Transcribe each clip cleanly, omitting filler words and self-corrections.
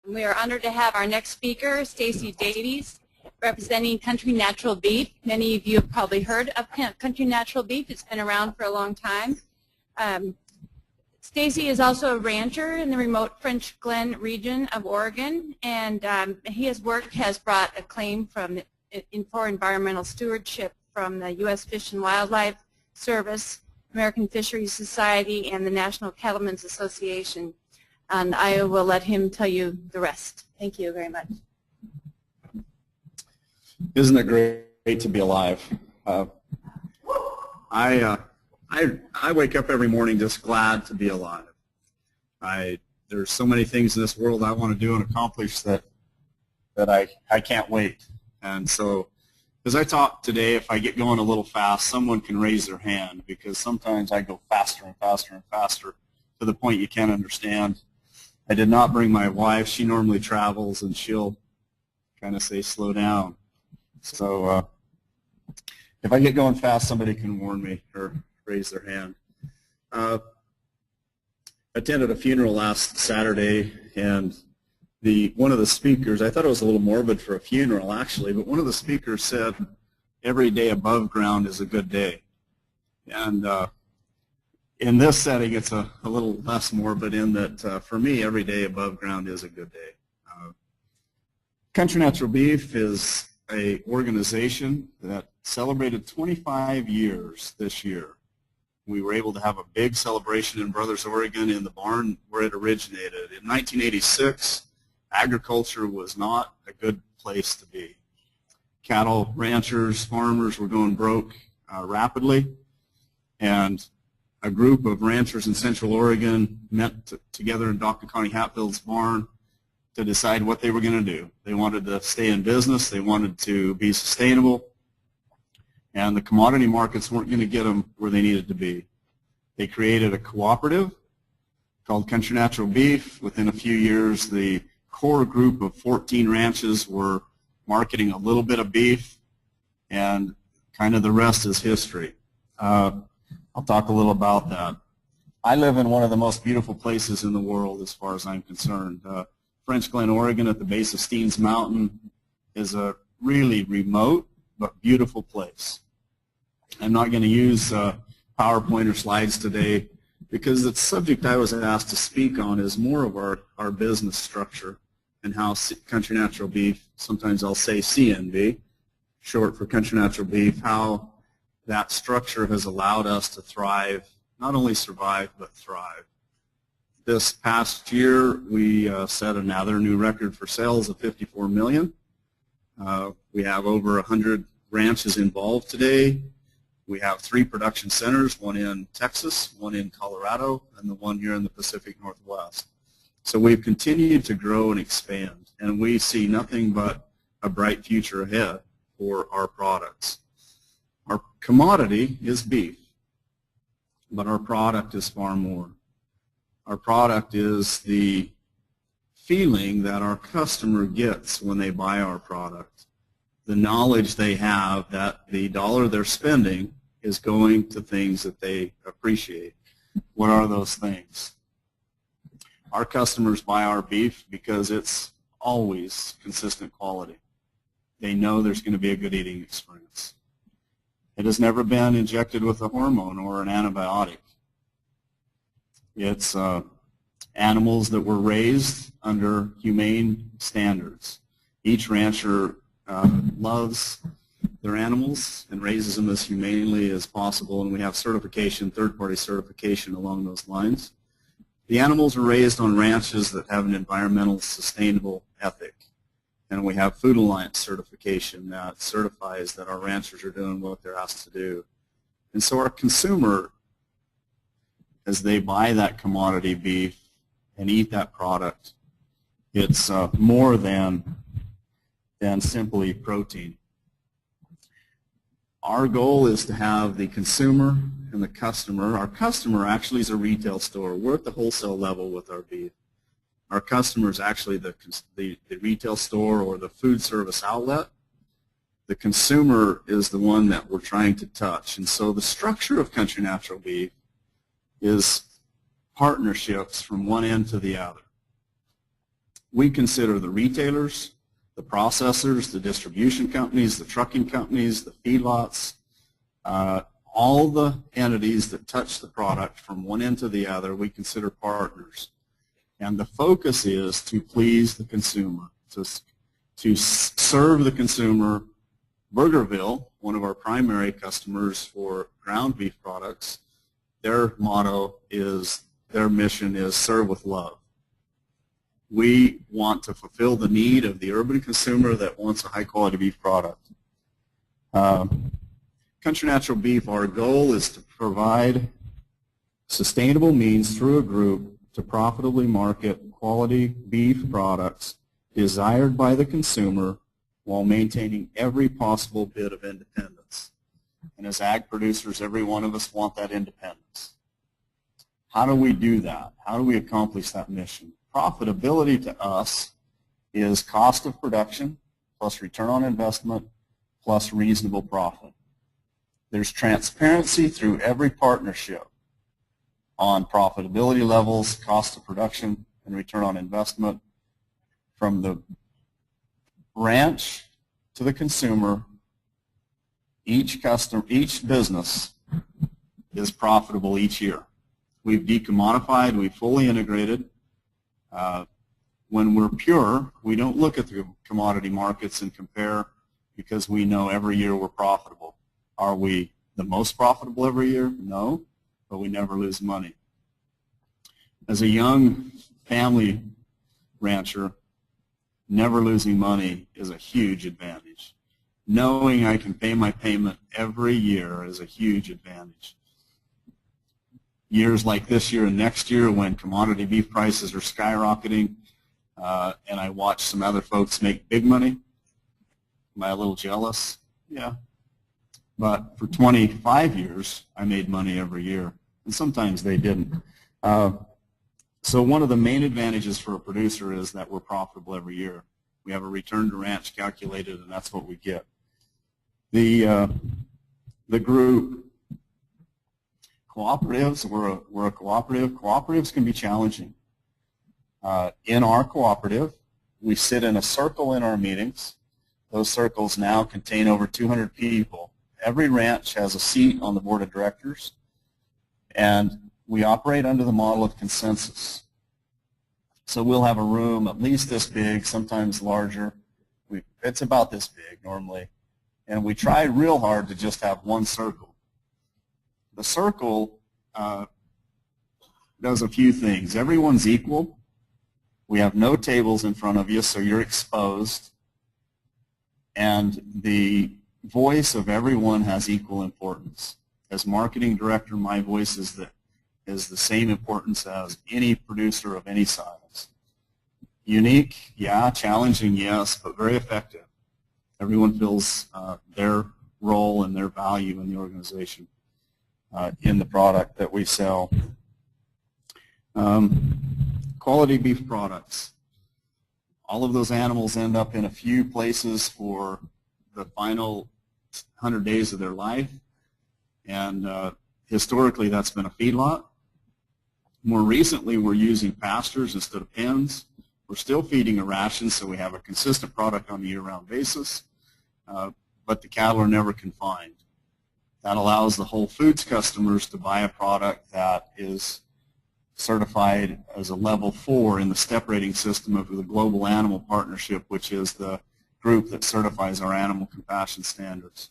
We are honored to have our next speaker, Stacy Davies, representing Country Natural Beef. Many of you have probably heard of Country Natural Beef. It's been around for a long time. Stacy is also a rancher in the remote French Glen region of Oregon, and his work has brought acclaim for environmental stewardship from the U.S. Fish and Wildlife Service, American Fisheries Society, and the National Cattlemen's Association. And I will let him tell you the rest. Thank you very much. Isn't it great to be alive? I wake up every morning just glad to be alive. There's so many things in this world I want to do and accomplish that I can't wait. And so as I talk today, if I get going a little fast, someone can raise their hand, because sometimes I go faster and faster and faster to the point you can't understand. I did not bring my wife. She normally travels, and she'll kind of say, slow down. So if I get going fast, somebody can warn me or raise their hand. Attended a funeral last Saturday, and one of the speakers, I thought it was a little morbid for a funeral actually, but one of the speakers said, every day above ground is a good day. And in this setting, it's a little less morbid in that for me, every day above ground is a good day. Country Natural Beef is an organization that celebrated 25 years this year. We were able to have a big celebration in Brothers, Oregon, in the barn where it originated. In 1986, agriculture was not a good place to be. Cattle ranchers, farmers were going broke rapidly, and a group of ranchers in Central Oregon met together in Dr. Connie Hatfield's barn to decide what they were going to do. They wanted to stay in business. They wanted to be sustainable, and the commodity markets weren't going to get them where they needed to be. They created a cooperative called Country Natural Beef. Within a few years, the core group of 14 ranches were marketing a little bit of beef, and kind of the rest is history. I'll talk a little about that. I live in one of the most beautiful places in the world as far as I'm concerned. French Glen, Oregon, at the base of Steens Mountain, is a really remote but beautiful place. I'm not going to use PowerPoint or slides today, because the subject I was asked to speak on is more of our business structure and how Country Natural Beef, sometimes I'll say CNB, short for Country Natural Beef, how that structure has allowed us to thrive, not only survive, but thrive. This past year, we set another new record for sales of $54 million. We have over 100 ranches involved today. We have 3 production centers, one in Texas, one in Colorado, and the one here in the Pacific Northwest. So we've continued to grow and expand, and we see nothing but a bright future ahead for our products. Our commodity is beef, but our product is far more. Our product is the feeling that our customer gets when they buy our product, the knowledge they have that the dollar they're spending is going to things that they appreciate. What are those things? Our customers buy our beef because it's always consistent quality. They know there's going to be a good eating experience. It has never been injected with a hormone or an antibiotic. It's animals that were raised under humane standards. Each rancher loves their animals and raises them as humanely as possible, and we have certification, third-party certification along those lines. The animals are raised on ranches that have an environmental sustainable ethic, and we have Food Alliance certification that certifies that our ranchers are doing what they're asked to do. And so our consumer, as they buy that commodity beef and eat that product, it's more than simply protein. Our goal is to have the consumer and the customer. Our customer actually is a retail store. We're at the wholesale level with our beef. Our customer is actually the retail store or the food service outlet. The consumer is the one that we're trying to touch. And so the structure of Country Natural Beef is partnerships from one end to the other. We consider the retailers, the processors, the distribution companies, the trucking companies, the feedlots, all the entities that touch the product from one end to the other, we consider partners. And the focus is to please the consumer, to serve the consumer. Burgerville, one of our primary customers for ground beef products, their motto is, their mission is serve with love. We want to fulfill the need of the urban consumer that wants a high-quality beef product. Country Natural Beef, our goal is to provide sustainable means through a group to profitably market quality beef products desired by the consumer while maintaining every possible bit of independence. And as ag producers, every one of us want that independence. How do we do that? How do we accomplish that mission? Profitability to us is cost of production plus return on investment plus reasonable profit. There's transparency through every partnership on profitability levels, cost of production, and return on investment. From the ranch to the consumer, each business is profitable each year. We've decommodified, we've fully integrated. When we're pure, we don't look at the commodity markets and compare, because we know every year we're profitable. Are we the most profitable every year? No, but we never lose money. As a young family rancher, never losing money is a huge advantage. Knowing I can pay my payment every year is a huge advantage. Years like this year and next year, when commodity beef prices are skyrocketing, and I watch some other folks make big money, am I a little jealous? Yeah. But for 25 years, I made money every year, and sometimes they didn't. So one of the main advantages for a producer is that we're profitable every year. We have a return to ranch calculated, and that's what we get. The group, cooperatives, we're a cooperative. Cooperatives can be challenging. In our cooperative, we sit in a circle in our meetings. Those circles now contain over 200 people. Every ranch has a seat on the board of directors, and we operate under the model of consensus. So we'll have a room at least this big, sometimes larger. It's about this big normally, and we try real hard to just have one circle. The circle does a few things. Everyone's equal. We have no tables in front of you, so you're exposed. And the voice of everyone has equal importance. As marketing director, my voice is the same importance as any producer of any size. Unique, yeah. Challenging, yes, but very effective. Everyone feels their role and their value in the organization, in the product that we sell. Quality beef products. All of those animals end up in a few places for the final 100 days of their life, and historically that's been a feedlot. More recently, we're using pastures instead of pens. We're still feeding a ration, so we have a consistent product on a year-round basis, but the cattle are never confined. That allows the Whole Foods customers to buy a product that is certified as a level 4 in the step rating system of the Global Animal Partnership, which is the group that certifies our animal compassion standards.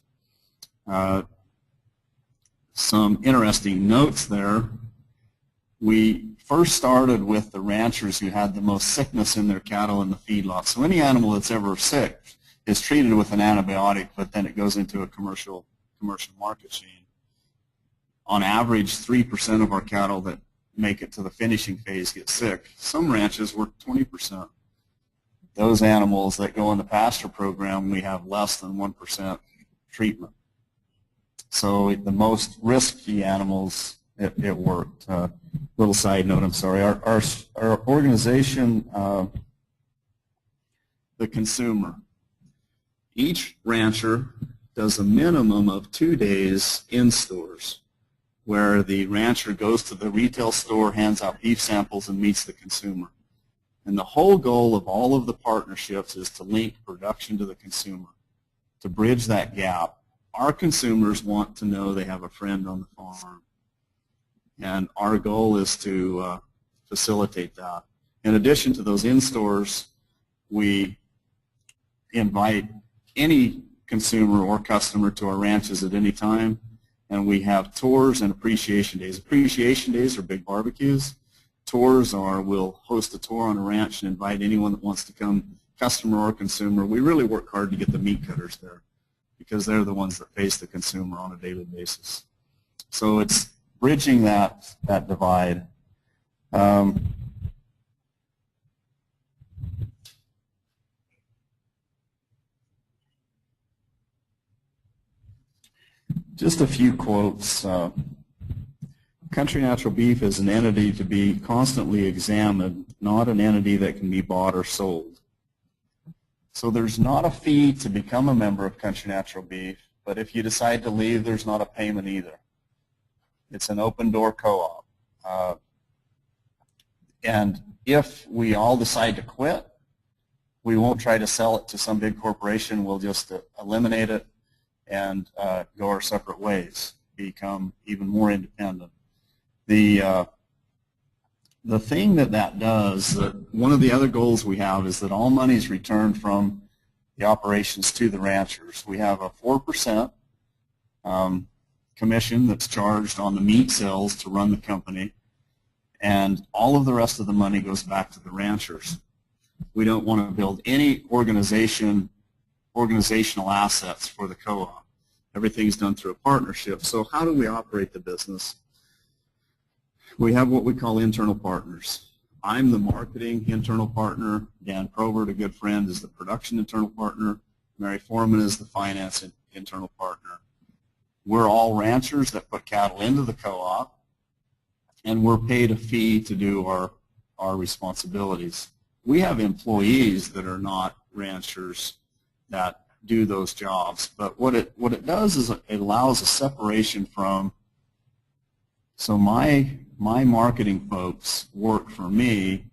Some interesting notes there. We first started with the ranchers who had the most sickness in their cattle in the feedlot. So any animal that's ever sick is treated with an antibiotic, but then it goes into a commercial market chain. On average, 3% of our cattle that make it to the finishing phase get sick. Some ranches work 20%. Those animals that go in the pasture program, we have less than 1% treatment. So the most risky animals, it worked. Little side note, I'm sorry. Our organization, the consumer, each rancher does a minimum of 2 days in stores where the rancher goes to the retail store, hands out beef samples, and meets the consumer. And the whole goal of all of the partnerships is to link production to the consumer, to bridge that gap. Our consumers want to know they have a friend on the farm, and our goal is to facilitate that. In addition to those in-stores, we invite any consumer or customer to our ranches at any time, and we have tours and appreciation days. Appreciation days are big barbecues. Tours are, we'll host a tour on a ranch and invite anyone that wants to come, customer or consumer. We really work hard to get the meat cutters there because they're the ones that face the consumer on a daily basis. So it's bridging that divide. Just a few quotes. Country Natural Beef is an entity to be constantly examined, not an entity that can be bought or sold. So there's not a fee to become a member of Country Natural Beef, but if you decide to leave, there's not a payment either. It's an open door co-op. And if we all decide to quit, we won't try to sell it to some big corporation. We'll just eliminate it and go our separate ways, become even more independent. The thing that does, one of the other goals we have is that all money is returned from the operations to the ranchers. We have a 4% commission that's charged on the meat sales to run the company, and all of the rest of the money goes back to the ranchers. We don't want to build any organizational assets for the co-op. Everything's done through a partnership. So how do we operate the business? We have what we call internal partners. I'm the marketing internal partner. Dan Probert, a good friend, is the production internal partner. Mary Foreman is the finance internal partner. We're all ranchers that put cattle into the co-op, and we're paid a fee to do our responsibilities. We have employees that are not ranchers that do those jobs, but what it does is it allows a separation from, so my marketing folks work for me,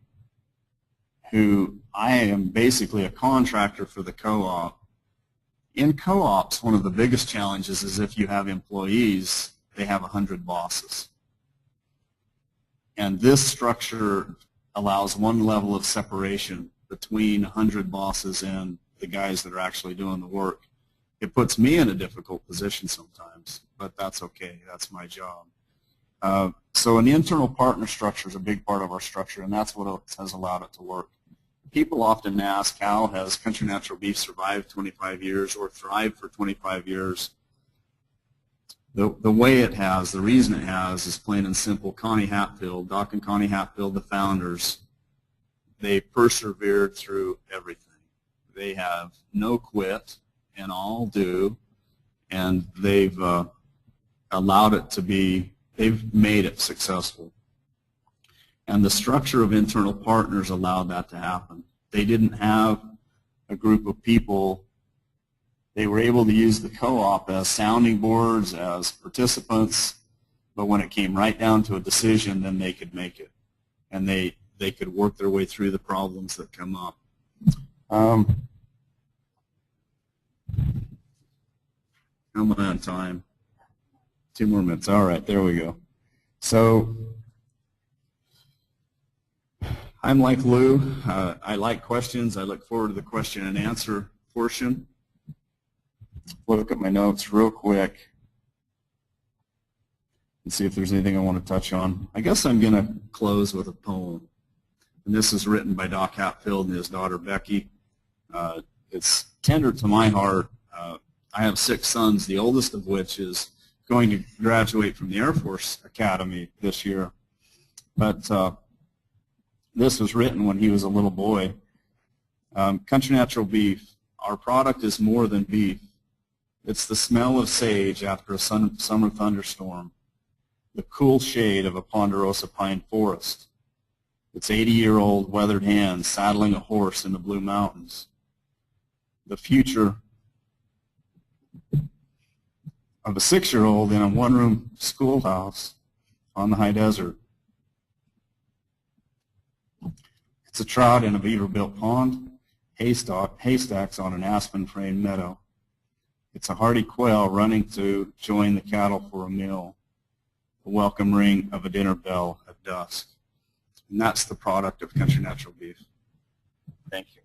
who I am basically a contractor for the co-op. In co-ops, one of the biggest challenges is if you have employees, they have 100 bosses. And this structure allows one level of separation between 100 bosses and the guys that are actually doing the work. It puts me in a difficult position sometimes, but that's okay. That's my job. So an internal partner structure is a big part of our structure, and that's what has allowed it to work. People often ask, how has Country Natural Beef survived 25 years or thrived for 25 years? The way it has, the reason it has, is plain and simple. Connie Hatfield, Doc and Connie Hatfield, the founders, they persevered through everything. They have no quit and all do, and they've allowed it to be, they've made it successful. And the structure of internal partners allowed that to happen. They didn't have a group of people. They were able to use the co-op as sounding boards, as participants, but when it came right down to a decision, then they could make it. And they could work their way through the problems that come up. How am I on time? 2 more minutes. All right, there we go. So I'm like Lou. I like questions. I look forward to the question and answer portion. Look at my notes real quick and see if there's anything I want to touch on. I guess I'm going to close with a poem. And this is written by Doc Hatfield and his daughter Becky. It's tender to my heart. I have 6 sons, the oldest of which is going to graduate from the Air Force Academy this year. But this was written when he was a little boy. Country Natural Beef, our product is more than beef. It's the smell of sage after a summer thunderstorm, the cool shade of a ponderosa pine forest. It's 80-year-old weathered hands saddling a horse in the Blue Mountains. The future of a 6-year-old in a one-room schoolhouse on the high desert. It's a trout in a beaver-built pond, haystacks on an aspen-framed meadow. It's a hardy quail running to join the cattle for a meal, the welcome ring of a dinner bell at dusk. And that's the product of country natural beef. Thank you.